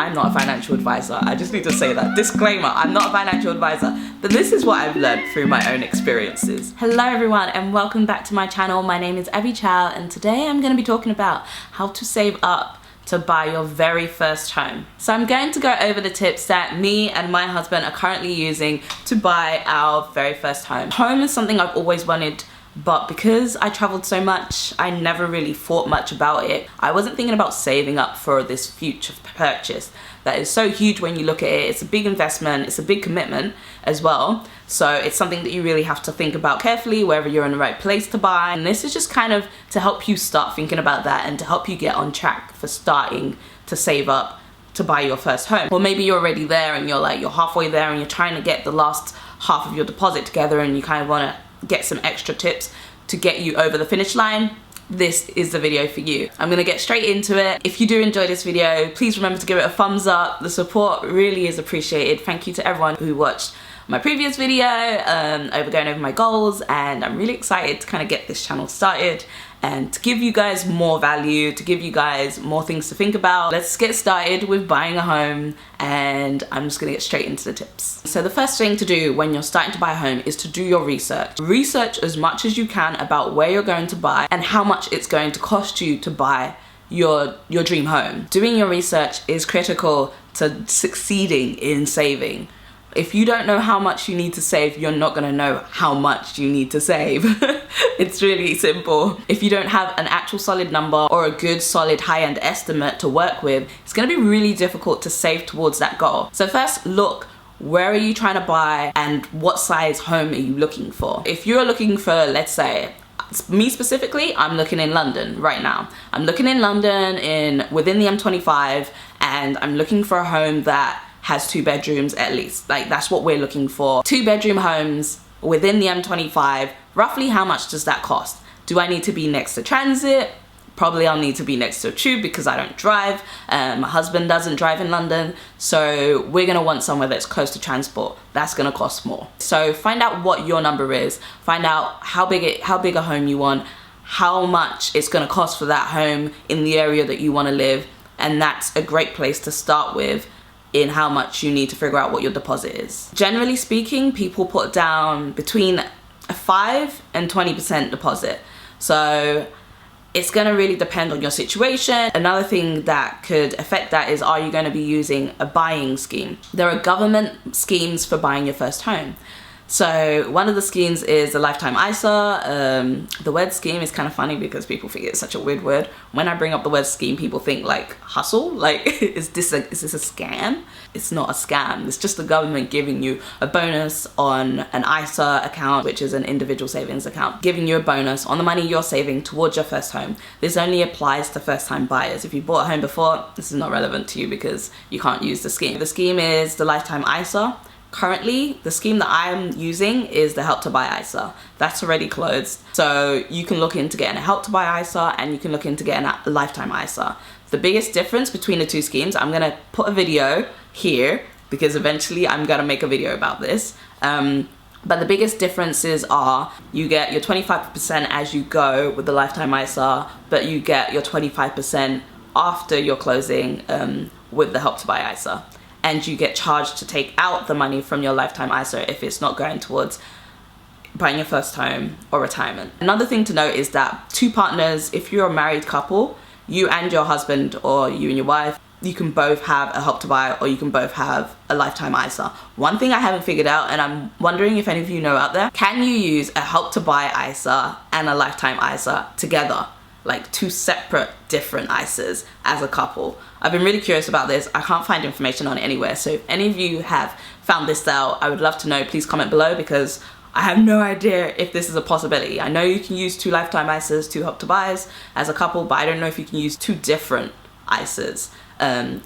I'm not a financial advisor. I just need to say that. Disclaimer, I'm not a financial advisor. But this is what I've learned through my own experiences. Hello everyone and welcome back to my channel. My name is Abby Chow and today I'm going to be talking about how to save up to buy your very first home. So I'm going to go over the tips that me and my husband are currently using to buy our very first home. Home is something I've always wanted, but because I traveled so much, I never really thought much about it. I wasn't thinking about saving up for this future purchase that is so huge when you look at it. It's a big investment, it's a big commitment as well. So it's something that you really have to think about carefully whether you're in the right place to buy. And this is just kind of to help you start thinking about that and to help you get on track for starting to save up to buy your first home. Or maybe you're already there and you're halfway there and you're trying to get the last half of your deposit together and you kind of want to get some extra tips to get you over the finish line. This is the video for you. I'm gonna get straight into it. If you do enjoy this video, please remember to give it a thumbs up. The support really is appreciated. Thank you to everyone who watched my previous video going over my goals, and I'm really excited to kind of get this channel started and to give you guys more value, to give you guys more things to think about. Let's get started with buying a home, and I'm just gonna get straight into the tips. So the first thing to do when you're starting to buy a home is to do your research. Research as much as you can about where you're going to buy and how much it's going to cost you to buy your dream home. Doing your research is critical to succeeding in saving. If you don't know how much you need to save, you're not gonna know how much you need to save. It's really simple. If you don't have an actual solid number or a good solid high-end estimate to work with, it's gonna be really difficult to save towards that goal. So first, look, where are you trying to buy and what size home are you looking for? If you're looking for, let's say, me specifically, I'm looking in London right now. I'm looking in London within the M25, and I'm looking for a home that has 2 bedrooms at least. Like, that's what we're looking for. 2-bedroom homes within the M25. Roughly how much does that cost? Do I need to be next to transit? Probably I'll need to be next to a tube because I don't drive. My husband doesn't drive in London. So we're gonna want somewhere that's close to transport. That's gonna cost more. So find out what your number is. Find out how big a home you want, how much it's gonna cost for that home in the area that you wanna live. And that's a great place to start with in how much you need to figure out what your deposit is. Generally speaking, people put down between a 5 and 20% deposit. So it's gonna really depend on your situation. Another thing that could affect that is, are you gonna be using a buying scheme? There are government schemes for buying your first home. So one of the schemes is the lifetime ISA. The word scheme is kind of funny because people think it's such a weird word. When I bring up the word scheme, people think like hustle, like is this a scam? It's not a scam. It's just the government giving you a bonus on an ISA account, which is an individual savings account, giving you a bonus on the money you're saving towards your first home. This only applies to first-time buyers. If you bought a home before, this is not relevant to you because you can't use the scheme. The scheme is the lifetime ISA. Currently, the scheme that I'm using is the Help to Buy ISA. That's already closed. So you can look into getting a Help to Buy ISA and you can look into getting a lifetime ISA. The biggest difference between the two schemes, I'm gonna put a video here because eventually I'm gonna make a video about this. But the biggest differences are you get your 25% as you go with the lifetime ISA, but you get your 25% after your closing with the Help to Buy ISA. And you get charged to take out the money from your lifetime ISA if it's not going towards buying your first home or retirement. Another thing to note is that 2 partners, if you're a married couple, you and your husband or you and your wife, you can both have a Help to Buy or you can both have a lifetime ISA. One thing I haven't figured out, and I'm wondering if any of you know out there, can you use a Help to Buy ISA and a lifetime ISA together? Like 2 separate different ISAs as a couple. I've been really curious about this. I can't find information on it anywhere. So if any of you have found this out, I would love to know. Please comment below because I have no idea if this is a possibility. I know you can use 2 lifetime ISAs, 2 Help to Buys as a couple, but I don't know if you can use 2 different ISAs.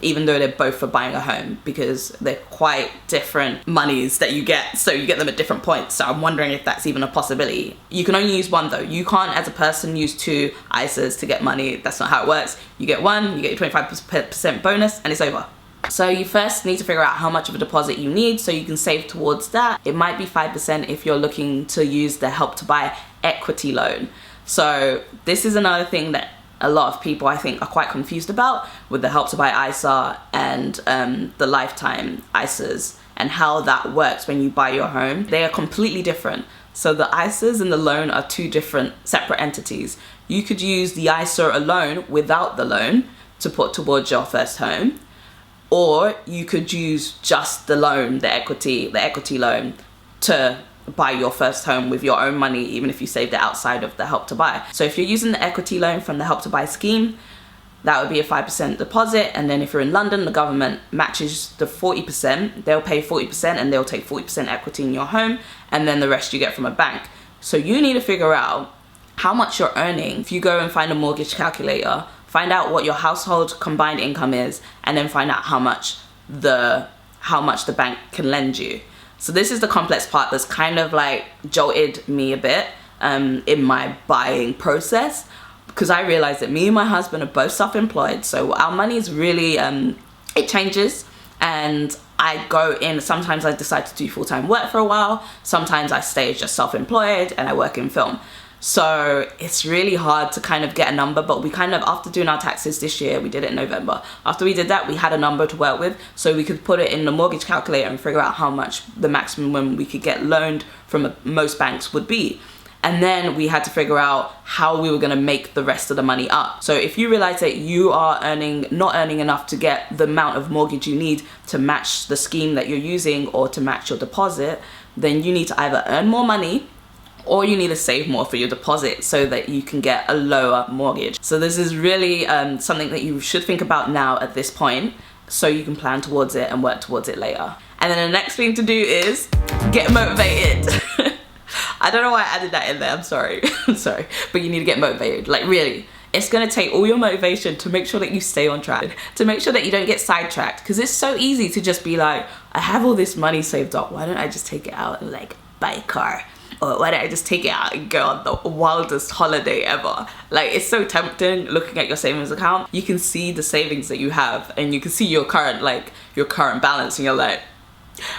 Even though they're both for buying a home, because they're quite different monies that you get, so you get them at different points. So I'm wondering if that's even a possibility. You can only use one though. You can't as a person use 2 ISAs to get money. That's not how it works. You get one, you get your 25% bonus and it's over. So you first need to figure out how much of a deposit you need so you can save towards that. It might be 5% if you're looking to use the Help to Buy equity loan. So this is another thing that a lot of people I think are quite confused about with the Help to Buy ISA and the lifetime ISAs and how that works when you buy your home. They are completely different. So the ISAs and the loan are two different separate entities. You could use the ISA alone without the loan to put towards your first home, or you could use just the loan, the equity loan, to buy your first home with your own money, even if you saved it outside of the Help to Buy. So if you're using the equity loan from the Help to Buy scheme, that would be a 5% deposit, and then if you're in London, the government matches the 40%. They'll pay 40% and they'll take 40% equity in your home, and then the rest you get from a bank. So you need to figure out how much you're earning. If you go and find a mortgage calculator, find out what your household combined income is, and then find out how much the bank can lend you. So this is the complex part that's kind of like jolted me a bit in my buying process, because I realized that me and my husband are both self-employed, so our money is really it changes, and I go in, sometimes I decide to do full-time work for a while, sometimes I stay as just self-employed and I work in film. So it's really hard to kind of get a number, but we kind of, after doing our taxes this year, we did it in November. After we did that, we had a number to work with, so we could put it in the mortgage calculator and figure out how much the maximum we could get loaned from most banks would be. And then we had to figure out how we were going to make the rest of the money up. So if you realize that you are not earning enough to get the amount of mortgage you need to match the scheme that you're using or to match your deposit, then you need to either earn more money or you need to save more for your deposit so that you can get a lower mortgage. So this is really something that you should think about now at this point, so you can plan towards it and work towards it later. And then the next thing to do is get motivated. I don't know why I added that in there, I'm sorry. I'm sorry, but you need to get motivated. Like really, it's gonna take all your motivation to make sure that you stay on track, to make sure that you don't get sidetracked, because it's so easy to just be like, I have all this money saved up, why don't I just take it out and like buy a car? Or why don't I just take it out and go on the wildest holiday ever? Like, it's so tempting looking at your savings account. You can see the savings that you have, and you can see your current balance, and you're like,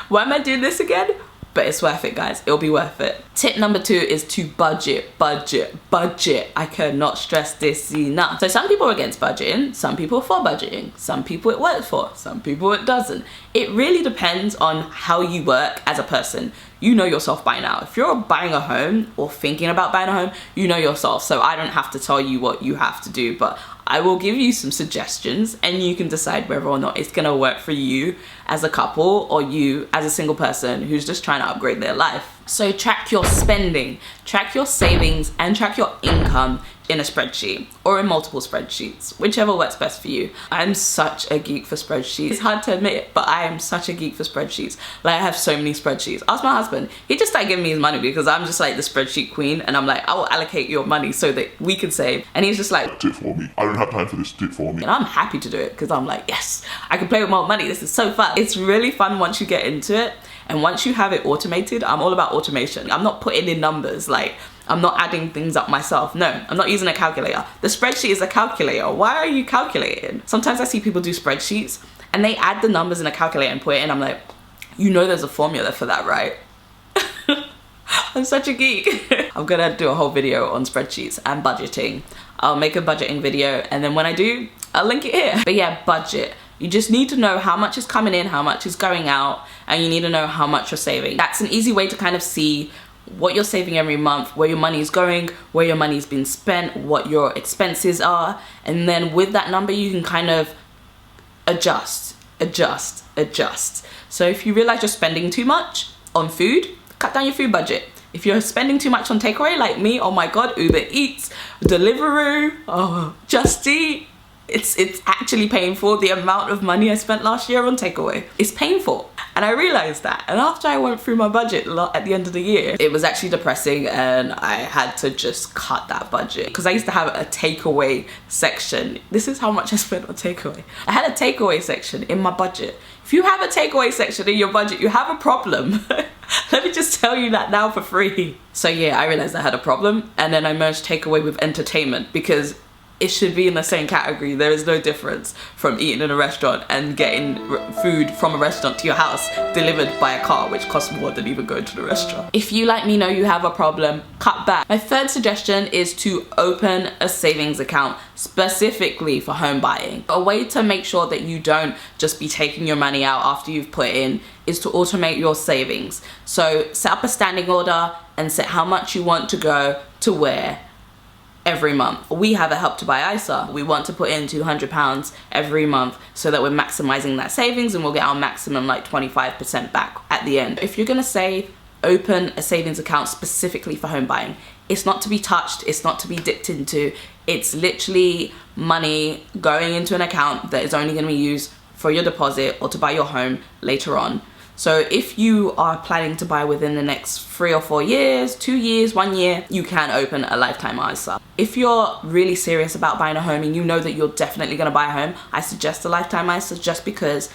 why am I doing this again? But it's worth it, guys. It'll be worth it. Tip number 2 is to budget. I cannot stress this enough. So some people are against budgeting, some people are for budgeting, some people it works for, some people it doesn't. It really depends on how you work as a person. You know yourself by now. If you're buying a home or thinking about buying a home, you know yourself. So I don't have to tell you what you have to do, but I will give you some suggestions and you can decide whether or not it's gonna work for you as a couple or you as a single person who's just trying to upgrade their life. So track your spending, track your savings, and track your income in a spreadsheet or in multiple spreadsheets, whichever works best for you. I'm such a geek for spreadsheets. It's hard to admit it, but I am such a geek for spreadsheets. Like, I have so many spreadsheets. Ask my husband. He just started giving me his money because I'm just like the spreadsheet queen, and I'm like, I will allocate your money so that we can save. And he's just like, do it for me. I don't have time for this, do it for me. And I'm happy to do it because I'm like, yes, I can play with more money. This is so fun. It's really fun once you get into it. And once you have it automated, I'm all about automation. I'm not putting in numbers, like, I'm not adding things up myself. No, I'm not using a calculator. The spreadsheet is a calculator. Why are you calculating? Sometimes I see people do spreadsheets and they add the numbers in a calculator and put it in. I'm like, you know there's a formula for that, right? I'm such a geek. I'm gonna do a whole video on spreadsheets and budgeting. I'll make a budgeting video, and then when I do, I'll link it here. But yeah, budget. You just need to know how much is coming in, how much is going out, and you need to know how much you're saving. That's an easy way to kind of see what you're saving every month, where your money is going, where your money's been spent, what your expenses are. And then with that number, you can kind of adjust. So if you realize you're spending too much on food, cut down your food budget. If you're spending too much on takeaway like me, oh my God, Uber Eats, Deliveroo, oh, Just Eat, it's actually painful. The amount of money I spent last year on takeaway is painful. And I realized that. And after I went through my budget at the end of the year, it was actually depressing, and I had to just cut that budget. Because I used to have a takeaway section. This is how much I spent on takeaway. I had a takeaway section in my budget. If you have a takeaway section in your budget, you have a problem. Let me just tell you that now for free. So yeah, I realized I had a problem, and then I merged takeaway with entertainment, because it should be in the same category. There is no difference from eating in a restaurant and getting food from a restaurant to your house delivered by a car, which costs more than even going to the restaurant. If you, like me, know you have a problem, cut back. My third suggestion is to open a savings account specifically for home buying. A way to make sure that you don't just be taking your money out after you've put in is to automate your savings. So set up a standing order and set how much you want to go to where every month. We have a Help to Buy ISA. We want to put in £200 every month so that we're maximizing that savings, and we'll get our maximum like 25% back at the end. If you're gonna save, open a savings account specifically for home buying. It's not to be touched, it's not to be dipped into. It's literally money going into an account that is only gonna be used for your deposit or to buy your home later on. So if you are planning to buy within the next 3 or 4 years, 2 years, 1 year, you can open a lifetime ISA. If you're really serious about buying a home and you know that you're definitely gonna buy a home, I suggest a lifetime ISA just because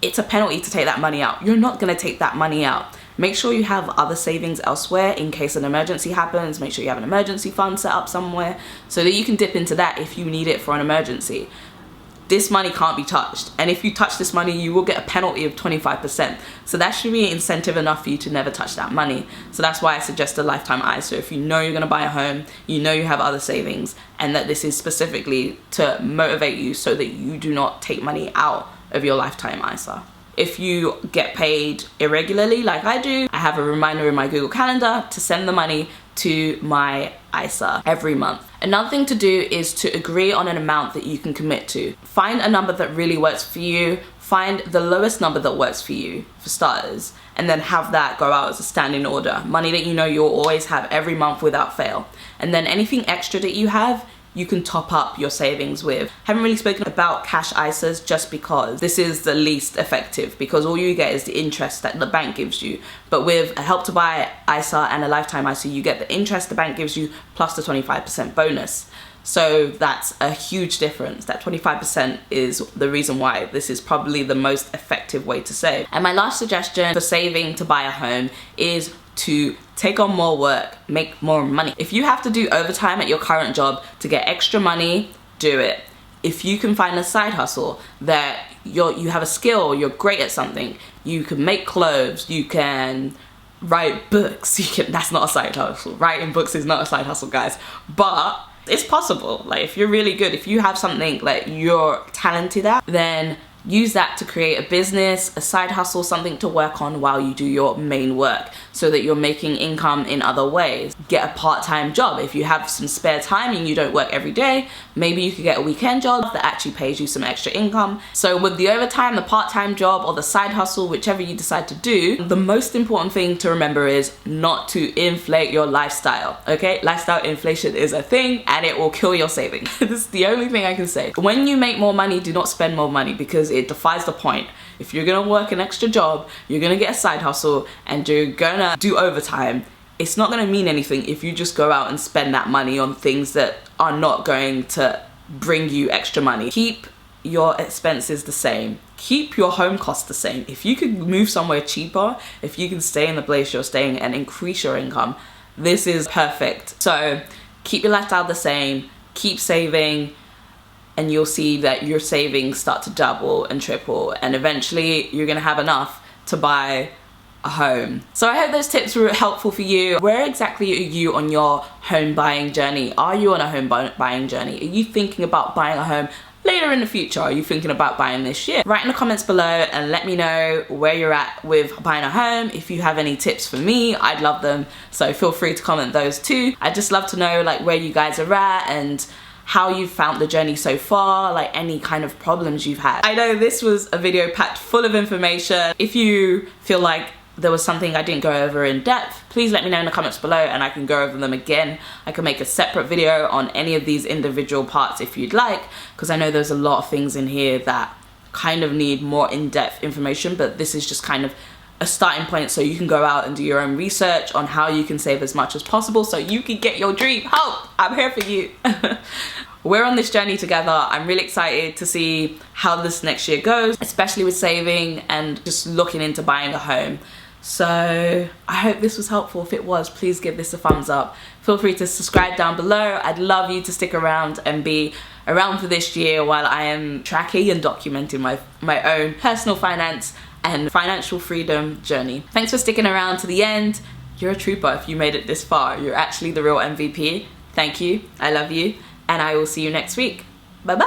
it's a penalty to take that money out. You're not gonna take that money out. Make sure you have other savings elsewhere in case an emergency happens. Make sure you have an emergency fund set up somewhere so that you can dip into that if you need it for an emergency. This money can't be touched, and if you touch this money you will get a penalty of 25%, so that should be incentive enough for you to never touch that money. So that's why I suggest a lifetime ISA. If you know you're going to buy a home, you know you have other savings, and that this is specifically to motivate you so that you do not take money out of your lifetime ISA. If you get paid irregularly like I do, I have a reminder in my Google Calendar to send the money to my ISA every month. Another thing to do is to agree on an amount that you can commit to. Find a number that really works for you. Find the lowest number that works for you, for starters, and then have that go out as a standing order. Money that you know you'll always have every month without fail. And then anything extra that you have, you can top up your savings with. Haven't really spoken about cash ISAs just because this is the least effective, because all you get is the interest that the bank gives you. But with a Help to Buy ISA and a lifetime ISA, you get the interest the bank gives you plus the 25% bonus. So that's a huge difference. That 25% is the reason why this is probably the most effective way to save. And my last suggestion for saving to buy a home is to take on more work, make more money. If you have to do overtime at your current job to get extra money, do it. If you can find a side hustle that you have a skill, you're great at something, you can make clothes, you can write books, that's not a side hustle. Writing books is not a side hustle, guys, but it's possible. Like, if you're really good, if you have something that you're talented at, then use that to create a business, a side hustle, something to work on while you do your main work so that you're making income in other ways. Get a part-time job. If you have some spare time and you don't work every day, maybe you could get a weekend job that actually pays you some extra income. So with the overtime, the part-time job, or the side hustle, whichever you decide to do, the most important thing to remember is not to inflate your lifestyle, okay? Lifestyle inflation is a thing and it will kill your savings. This is the only thing I can say. When you make more money, do not spend more money, because it defies the point. If you're gonna work an extra job, you're gonna get a side hustle, and you're gonna do overtime, it's not gonna mean anything if you just go out and spend that money on things that are not going to bring you extra money. Keep your expenses the same. Keep your home costs the same. If you could move somewhere cheaper, if you can stay in the place you're staying and increase your income, this is perfect. So keep your lifestyle the same, keep saving, and you'll see that your savings start to double and triple, and eventually you're gonna have enough to buy a home. So I hope those tips were helpful for you. Where exactly are you on your home buying journey? Are you on a home buying journey? Are you thinking about buying a home later in the future? Are you thinking about buying this year? Write in the comments below and let me know where you're at with buying a home. If you have any tips for me, I'd love them. So feel free to comment those too. I'd just love to know like where you guys are at and how you've found the journey so far, like any kind of problems you've had. I know this was a video packed full of information. If you feel like there was something I didn't go over in depth, please let me know in the comments below and I can go over them again. I can make a separate video on any of these individual parts if you'd like, because I know there's a lot of things in here that kind of need more in-depth information, but this is just kind of a starting point so you can go out and do your own research on how you can save as much as possible so you can get your dream home. I'm here for you. We're on this journey together. I'm really excited to see how this next year goes, especially with saving and just looking into buying a home. So I hope this was helpful. If it was, please give this a thumbs up. Feel free to subscribe down below. I'd love you to stick around and be around for this year while I am tracking and documenting my own personal finance and financial freedom journey. Thanks for sticking around to the end. You're a trooper if you made it this far. You're actually the real MVP. Thank you. I love you. And I will see you next week. Bye bye.